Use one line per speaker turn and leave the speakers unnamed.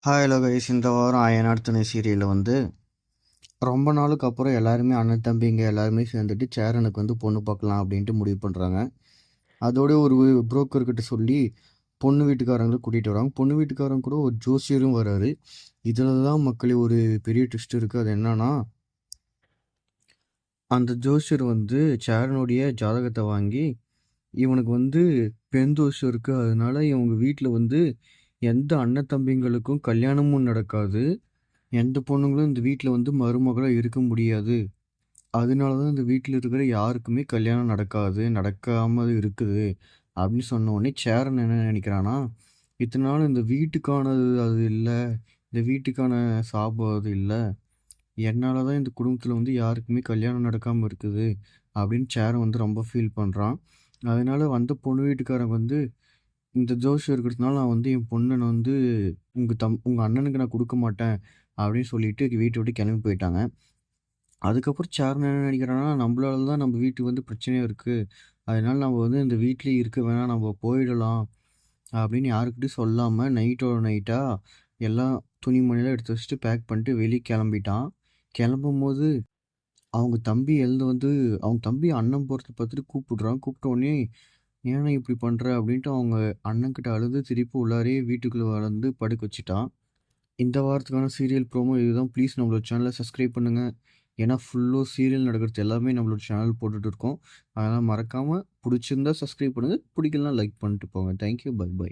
Hello guys, இந்த வாரம் அயனார் துணை சீரியலில் வந்து ரொம்ப நாளுக்கு அப்புறம் எல்லாருமே அண்ணன் தம்பிங்க எல்லாருமே சேர்ந்துட்டு சேரனுக்கு வந்து பொண்ணு பார்க்கலாம் அப்படின்ட்டு முடிவு பண்ணுறாங்க. அதோட ஒரு புரோக்கர்கிட்ட சொல்லி பொண்ணு வீட்டுக்காரங்களை கூட்டிகிட்டு வராங்க. பொண்ணு வீட்டுக்காரங்க கூட ஒரு ஜோசியரும் வராரு. இதில் தான் மக்களே ஒரு பெரிய ட்விஸ்ட் இருக்குது. அது என்னன்னா, அந்த ஜோசியர் வந்து சேரனுடைய ஜாதகத்தை வாங்கி இவனுக்கு வந்து பெண் தோஷம் இருக்குது, அதனால இவங்க வீட்டில் வந்து எந்த அண்ணன் தம்பிங்களுக்கும் கல்யாணமும் நடக்காது, எந்த பொண்ணுங்களும் இந்த வீட்டில் வந்து மருமகளாக இருக்க முடியாது, அதனால தான் இந்த வீட்டில் இருக்கிற யாருக்குமே கல்யாணம் நடக்காது, நடக்காமல் இருக்குது அப்படின்னு சொன்ன உடனே சேரன் என்ன நினைக்கிறான்னா, இத்தனை நாள் இந்த வீட்டுக்கானது அது இல்லை, இந்த வீட்டுக்கான சாபம் அது இல்லை, என்னால் தான் இந்த குடும்பத்தில் வந்து யாருக்குமே கல்யாணம் நடக்காமல் இருக்குது அப்படின்னு சேரன் வந்து ரொம்ப ஃபீல் பண்ணுறான். அதனால வந்த பொண்ணு வீட்டுக்காரங்க வந்து இந்த ஜோசியம் இருக்கிறதுனால நான் வந்து என் பொண்ணை நான் வந்து உங்கள் அண்ணனுக்கு நான் கொடுக்க மாட்டேன் அப்படின்னு சொல்லிட்டு வீட்டை விட்டு கிளம்பி போயிட்டாங்க. அதுக்கப்புறம் சேரன் என்ன நினைக்கிறான்னா, நம்மளால தான் நம்ம வீட்டுக்கு வந்து பிரச்சனையாக இருக்குது, அதனால நம்ம வந்து இந்த வீட்லேயே இருக்க வேணாம், நம்ம போயிடலாம் அப்படின்னு யாருக்கிட்டையும் சொல்லாமல் நைட்டோட நைட்டாக எல்லாம் துணிமணிலாம் எடுத்து வச்சுட்டு பேக் பண்ணிட்டு வெளியே கிளம்பிட்டான். கிளம்பும்போது அவங்க தம்பி எழுந்து வந்து அவங்க தம்பி அண்ணன் போகிறத பார்த்துட்டு கூப்பிடுறான். கூப்பிட்ட உடனே ஏன்னா இப்படி பண்ணுற அப்படின்ட்டு அவங்க அண்ணன்கிட்ட அழுது திருப்பி உள்ளாரே வீட்டுக்குள்ளே வந்து படுக்க வச்சுட்டான். இந்த வாரத்துக்கான சீரியல் ப்ரோமோ இதுதான். ப்ளீஸ் நம்மளோட சேனலை சப்ஸ்கிரைப் பண்ணுங்கள். ஏன்னா ஃபுல்லோ சீரியல் நடக்கிறது எல்லாமே நம்மளோட சேனல் போட்டுட்டு இருக்கோம். அதனால் மறக்காமல் பிடிச்சிருந்தா சப்ஸ்கிரைப் பண்ணுங்கள், பிடிக்கலனா லைக் பண்ணிட்டு போங்க. Thank you, bye by.